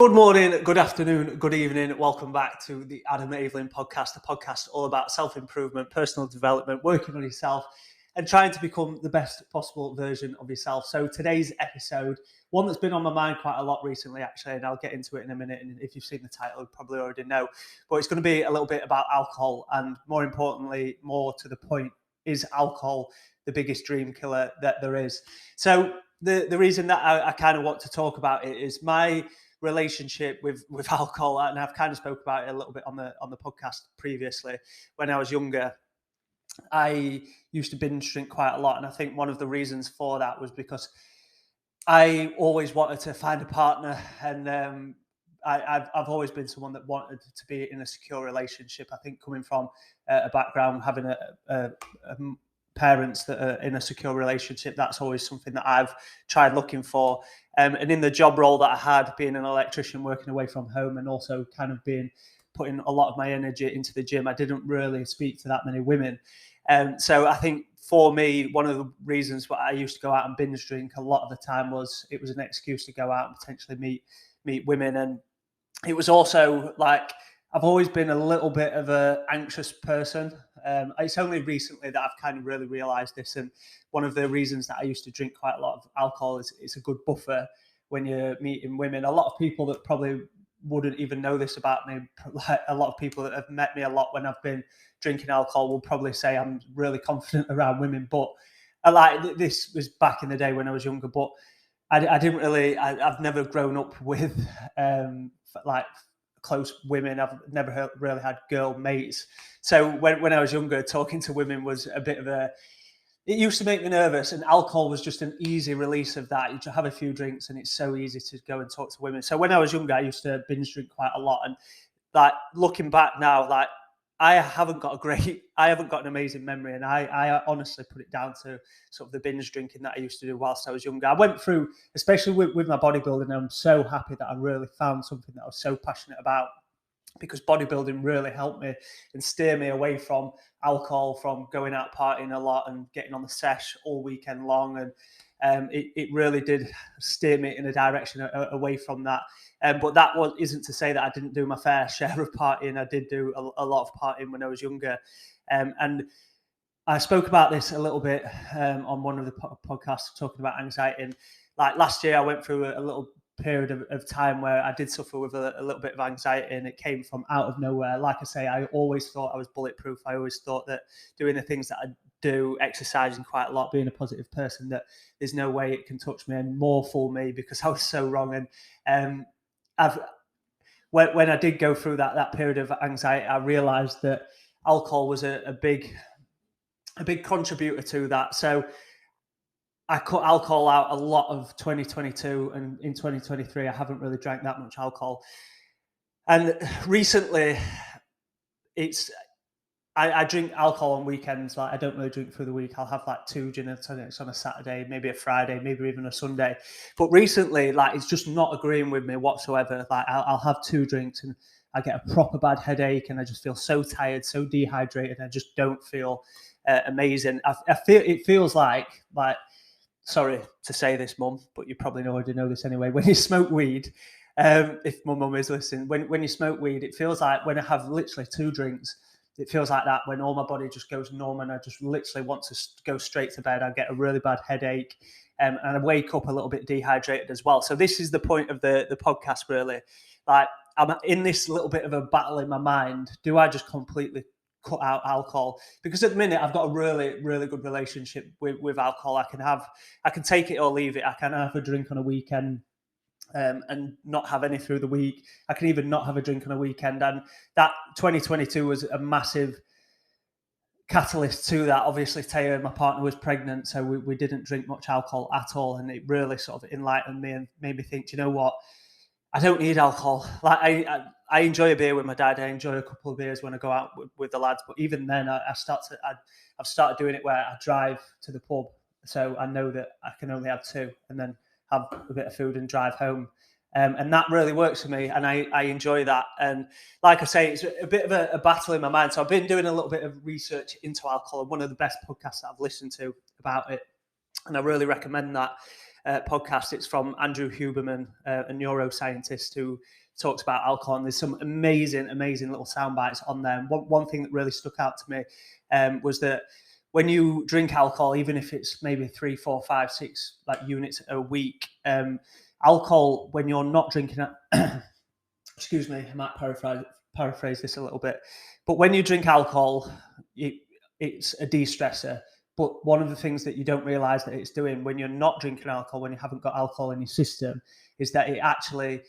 Good morning, good afternoon, good evening. Welcome back to the Adam Evelyn podcast, the podcast all about self-improvement, personal development, working on yourself and trying to become the best possible version of yourself. So today's episode, one that's been on my mind quite a lot recently, actually, and I'll get into it in a minute. And if you've seen the title, you probably already know. But it's going to be a little bit about alcohol and, more importantly, more to the point, is alcohol the biggest dream killer that there is? So the reason that I kind of want to talk about it is my relationship with alcohol, and I've kind of spoke about it a little bit on the podcast previously. When I was younger, I used to binge drink quite a lot, and I think one of the reasons for that was because I always wanted to find a partner, and I've always been someone that wanted to be in a secure relationship. I think coming from a background having a parents that are in a secure relationship, that's always something that I've tried looking for. And in the job role that I had, being an electrician, working away from home, and also kind of putting a lot of my energy into the gym, I didn't really speak to that many women. So I think for me, one of the reasons why I used to go out and binge drink a lot of the time was it was an excuse to go out and potentially meet women. And it was also like, I've always been a little bit of an anxious person. It's only recently that I've kind of really realised this. And one of the reasons that I used to drink quite a lot of alcohol is it's a good buffer when you're meeting women. A lot of people that probably wouldn't even know this about me, like a lot of people that have met me a lot when I've been drinking alcohol will probably say I'm really confident around women. But this was back in the day when I was younger. But I didn't really, I've never grown up with like close women. I've never really had girl mates. So when I was younger, talking to women was a bit of it used to make me nervous, and alcohol was just an easy release of that. You just have a few drinks and it's so easy to go and talk to women. So when I was younger, I used to binge drink quite a lot. And like looking back now, like I haven't got an amazing memory. And I honestly put it down to sort of the binge drinking that I used to do whilst I was younger. I went through, especially with my bodybuilding, I'm so happy that I really found something that I was so passionate about, because bodybuilding really helped me and steer me away from alcohol, from going out partying a lot and getting on the sesh all weekend long. And it really did steer me in a direction away from that. But that isn't to say that I didn't do my fair share of partying. I did do a lot of partying when I was younger. And I spoke about this a little bit on one of the podcasts, talking about anxiety. And like last year, I went through a little period of time where I did suffer with a little bit of anxiety, and it came from out of nowhere. Like I say, I always thought I was bulletproof. I always thought that doing the things that I do, exercising quite a lot, being a positive person, that there's no way it can touch me and more fool me, because I was so wrong. And when I did go through that period of anxiety, I realized that alcohol was a big contributor to that. So I cut alcohol out a lot of 2022, and in 2023, I haven't really drank that much alcohol. And recently, I drink alcohol on weekends. Like I don't really drink through the week. I'll have like 2 gin and tonics on a Saturday, maybe a Friday, maybe even a Sunday. But recently, like it's just not agreeing with me whatsoever. Like I'll have 2 drinks and I get a proper bad headache, and I just feel so tired, so dehydrated. I just don't feel amazing. I feel it feels like. Sorry to say this, Mum, but you probably already know this anyway. When you smoke weed, if my mum is listening, when you smoke weed, it feels like when I have literally 2 drinks, it feels like that when all my body just goes numb and I just literally want to go straight to bed. I get a really bad headache, and I wake up a little bit dehydrated as well. So this is the point of the podcast, really. Like I'm in this little bit of a battle in my mind. Do I just completely cut out alcohol? Because at the minute I've got a really, really good relationship with alcohol. I can take it or leave it. I can have a drink on a weekend and not have any through the week. I can even not have a drink on a weekend. And that 2022 was a massive catalyst to that. Obviously, Taya, my partner, was pregnant, so we didn't drink much alcohol at all. And it really sort of enlightened me and made me think, you know what? I don't need alcohol. Like I enjoy a beer with my dad. I enjoy a couple of beers when I go out with the lads. But even then, I've started doing it where I drive to the pub, so I know that I can only have 2, and then have a bit of food and drive home. And that really works for me, and I enjoy that. And like I say, it's a bit of a battle in my mind. So I've been doing a little bit of research into alcohol, and one of the best podcasts that I've listened to about it, and I really recommend that. podcast. It's from Andrew Huberman, a neuroscientist who talks about alcohol, and there's some amazing little sound bites on there. And one thing that really stuck out to me was that when you drink alcohol, even if it's maybe 3, 4, 5, 6 like units a week, alcohol, when you're not drinking it, excuse me, I might paraphrase this a little bit, but when you drink alcohol, it's a de-stressor. But one of the things that you don't realize that it's doing when you're not drinking alcohol, when you haven't got alcohol in your system, is that it actually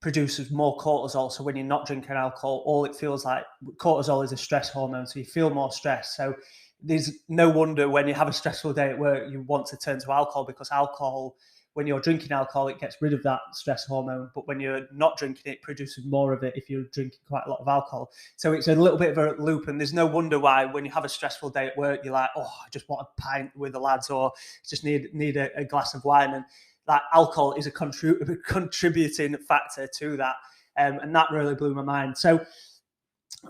produces more cortisol. So when you're not drinking alcohol, all it feels like, cortisol is a stress hormone, so you feel more stress. So there's no wonder when you have a stressful day at work, you want to turn to alcohol, because alcohol, when you're drinking alcohol, it gets rid of that stress hormone. But when you're not drinking it produces more of it if you're drinking quite a lot of alcohol. So it's a little bit of a loop. And there's no wonder why when you have a stressful day at work, you're like, oh, I just want a pint with the lads, or just need a glass of wine. And that alcohol is a contributing factor to that. And that really blew my mind. So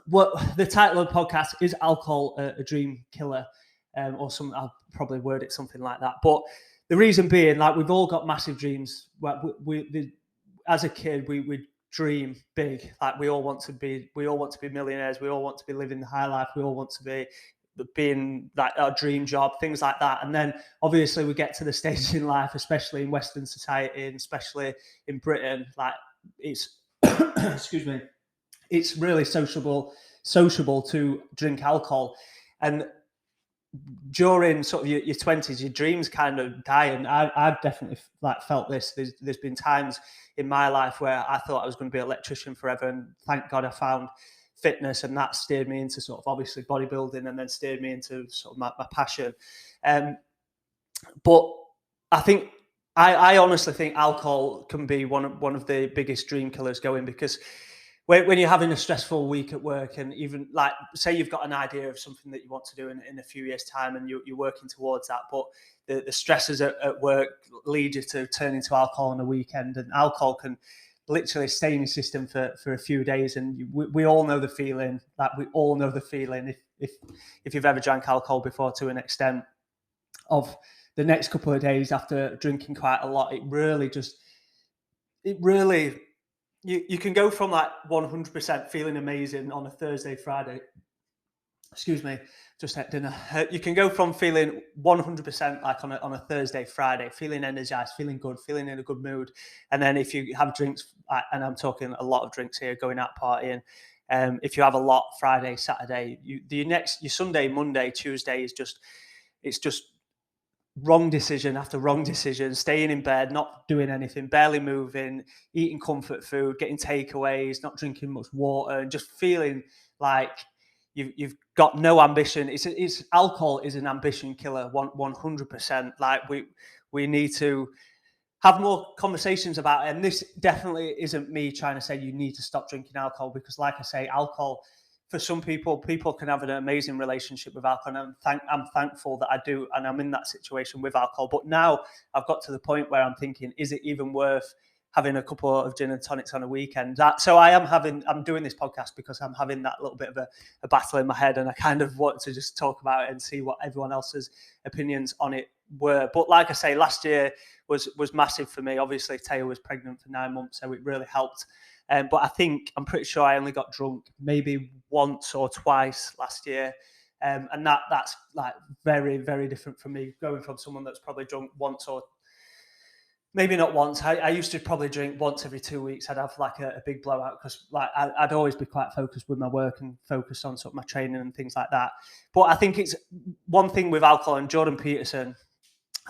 what the title of the podcast is, Alcohol a Dream Killer, or some, I'll probably word it something like that. But the reason being, like, we've all got massive dreams. As a kid, we dream big. Like, we all want to be millionaires. We all want to be living the high life. We all want to be being like our dream job, things like that. And then obviously we get to the stage in life, especially in Western society and especially in Britain, like it's excuse me, it's really sociable to drink alcohol. And during sort of your 20s, your dreams kind of die. And I've definitely like felt this. There's been times in my life where I thought I was going to be an electrician forever, and thank God I found fitness, and that steered me into sort of obviously bodybuilding, and then steered me into sort of my passion. But I think I honestly think alcohol can be one of the biggest dream killers going, because when you're having a stressful week at work, and even like say you've got an idea of something that you want to do in a few years' time, and you're working towards that, but the stresses at work lead you to turn into alcohol on a weekend, and alcohol can literally stay in your system for a few days. And we all know the feeling. Like, we all know the feeling if you've ever drank alcohol before, to an extent, of the next couple of days after drinking quite a lot. It really you can go from like 100% feeling amazing on a Thursday, Friday. Excuse me, just had dinner. You can go from feeling 100% like on a Thursday, Friday, feeling energized, feeling good, feeling in a good mood. And then if you have drinks, and I'm talking a lot of drinks here, going out partying, if you have a lot Friday, Saturday, your Sunday, Monday, Tuesday is just wrong decision after wrong decision, staying in bed, not doing anything, barely moving, eating comfort food, getting takeaways, not drinking much water, and just feeling like you've got no ambition. It's alcohol is an ambition killer, 100%. Like, we need to have more conversations about it. And this definitely isn't me trying to say you need to stop drinking alcohol, because like I say, alcohol, for some people can have an amazing relationship with alcohol, and I'm thankful that I do, and I'm in that situation with alcohol. But now I've got to the point where I'm thinking, is it even worth having a couple of gin and tonics on a weekend? So I'm doing this podcast because I'm having that little bit of a battle in my head, and I kind of want to just talk about it and see what everyone else's opinions on it were. But like I say, last year was massive for me. Obviously, Taya was pregnant for 9 months, so it really helped. But I'm pretty sure I only got drunk maybe once or twice last year. And that's like very, very different from me, going from someone that's probably drunk once, or maybe not once. I used to probably drink once every 2 weeks. I'd have like a big blowout, because like I'd always be quite focused with my work and focused on sort of my training and things like that. But I think it's one thing with alcohol, and Jordan Peterson,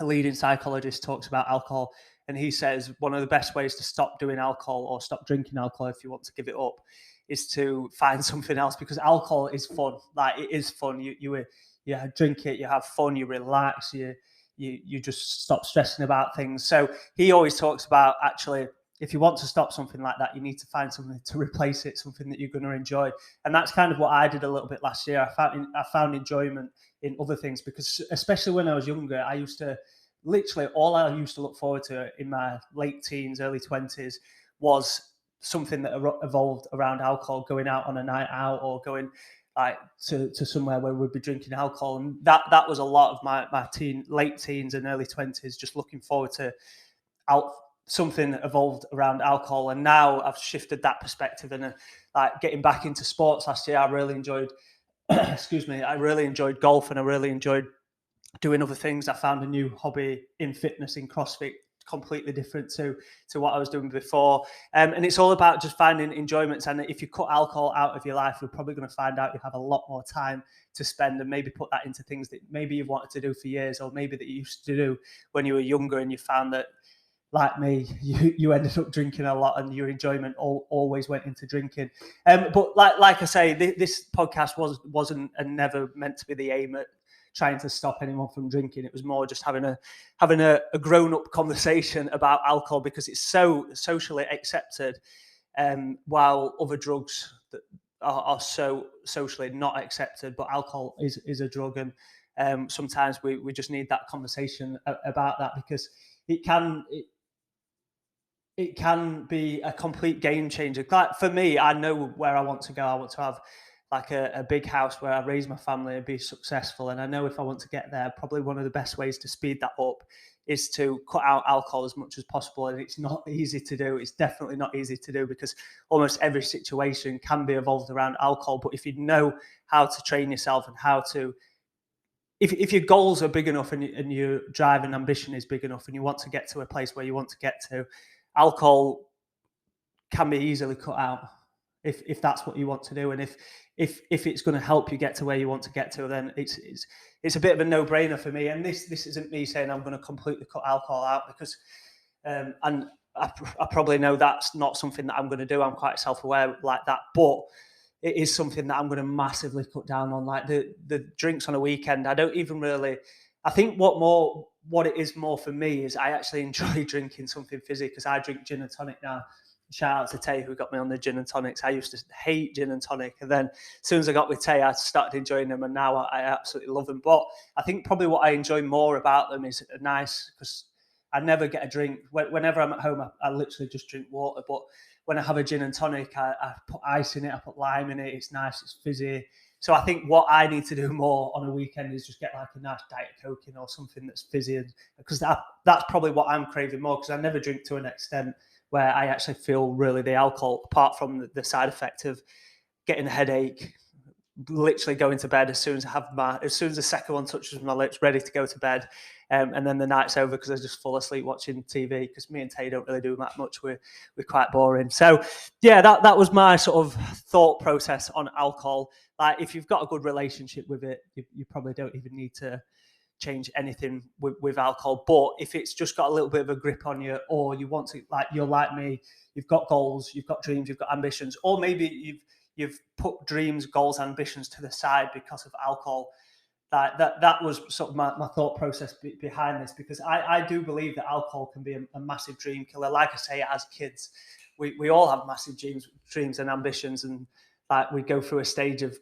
a leading psychologist, talks about alcohol. And he says one of the best ways to stop doing alcohol, or stop drinking alcohol if you want to give it up, is to find something else, because alcohol is fun. Like, it is fun. You drink it, you have fun, you relax, you just stop stressing about things. So he always talks about, actually, if you want to stop something like that, you need to find something to replace it, something that you're going to enjoy. And that's kind of what I did a little bit last year. I found enjoyment in other things, because especially when I was younger, I used to literally, all I used to look forward to in my late teens, early 20s was something that evolved around alcohol, going out on a night out, or going like to somewhere where we'd be drinking alcohol, and that was a lot of my late teens and early 20s, just looking forward to out something evolved around alcohol. And now I've shifted that perspective, and like getting back into sports last year, I really enjoyed excuse me, I really enjoyed golf, and I really enjoyed doing other things. I found a new hobby in fitness, in CrossFit, completely different to what I was doing before. And it's all about just finding enjoyments. And if you cut alcohol out of your life, you're probably going to find out you have a lot more time to spend, and maybe put that into things that maybe you've wanted to do for years, or maybe that you used to do when you were younger, and you found that, like me, you ended up drinking a lot, and your enjoyment always went into drinking. But like I say, this podcast wasn't and never meant to be the aim at trying to stop anyone from drinking. It was more just having a grown-up conversation about alcohol, because it's so socially accepted, while other drugs that are so socially not accepted. But alcohol is a drug, and sometimes we just need that conversation about that, because it can be a complete game changer. Like for me, I know where I want to go. I want to have like a big house where I raise my family and be successful. And I know if I want to get there, probably one of the best ways to speed that up is to cut out alcohol as much as possible. And it's not easy to do. It's definitely not easy to do, because almost every situation can be evolved around alcohol. But if you know how to train yourself, and how to, if your goals are big enough, and your drive and ambition is big enough, and you want to get to a place where you want to get to, alcohol can be easily cut out if that's what you want to do. And if it's going to help you get to where you want to get to, then it's a bit of a no-brainer for me. And this isn't me saying I'm going to completely cut alcohol out, because and I probably know that's not something that I'm going to do. I'm quite self-aware like that, but it is something that I'm going to massively cut down on. Like the drinks on a weekend, I don't even really. I think what it is more for me is I actually enjoy drinking something fizzy, because I drink gin and tonic now. Shout out to Tay, who got me on the gin and tonics. I used to hate gin and tonic, and then as soon as I got with Tay, I started enjoying them, and now I absolutely love them. But I think probably what I enjoy more about them is nice, because I never get a drink. Whenever I'm at home, I literally just drink water. But when I have a gin and tonic, I put ice in it, I put lime in it. It's nice, it's fizzy. So I think what I need to do more on a weekend is just get like a nice Diet Coke in, or something that's fizzy, because that's probably what I'm craving more, because I never drink to an extent where I actually feel really the alcohol, apart from the side effect of getting a headache, literally going to bed as soon as the second one touches my lips, ready to go to bed. And then the night's over, because I just fall asleep watching TV, because me and Tay don't really do that much. We're quite boring. So yeah, that was my sort of thought process on alcohol. Like, if you've got a good relationship with it, you probably don't even need to change anything with alcohol. But if it's just got a little bit of a grip on you, or you want to, like, you're like me, you've got goals, you've got dreams, you've got ambitions, or maybe you've put dreams, goals, ambitions to the side because of alcohol. That was sort of my thought process behind this, because I do believe that alcohol can be a massive dream killer. Like I say, as kids, we all have massive dreams and ambitions, and like we go through a stage of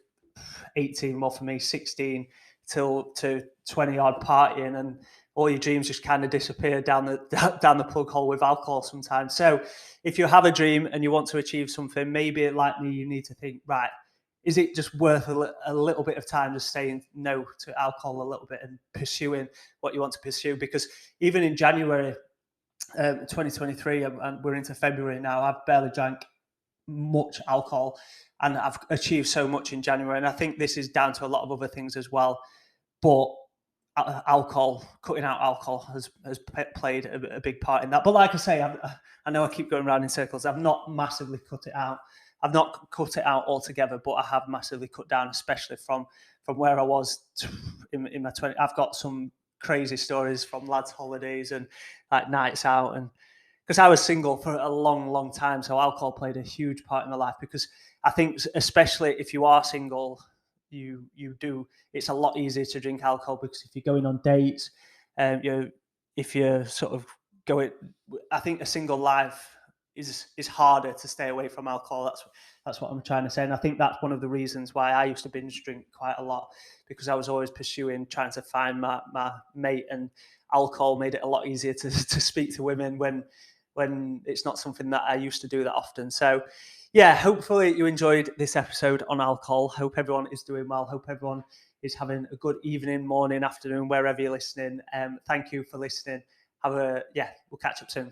18, well for me 16 to 20 odd partying, and all your dreams just kind of disappear down the plug hole with alcohol sometimes. So if you have a dream and you want to achieve something, maybe like me, you need to think, right, is it just worth a little bit of time just saying no to alcohol a little bit and pursuing what you want to pursue? Because even in January 2023, and we're into February now, I've barely drank much alcohol, and I've achieved so much in January. And I think this is down to a lot of other things as well. But cutting out alcohol has played a big part in that. But like I say, I know I keep going around in circles. I've not massively cut it out. I've not cut it out altogether, but I have massively cut down, especially from where I was in my 20s. I've got some crazy stories from lads' holidays and like nights out, and because I was single for a long, long time, so alcohol played a huge part in my life. Because I think, especially if you are single, it's a lot easier to drink alcohol, because if you're going on dates, if you're sort of going, I think a single life is harder to stay away from alcohol. That's what I'm trying to say. And I think that's one of the reasons why I used to binge drink quite a lot, because I was always trying to find my mate, and alcohol made it a lot easier to speak to women when when it's not something that I used to do that often. So yeah, hopefully you enjoyed this episode on alcohol. Hope everyone is doing well. Hope everyone is having a good evening, morning, afternoon, wherever you're listening. Thank you for listening. We'll catch up soon.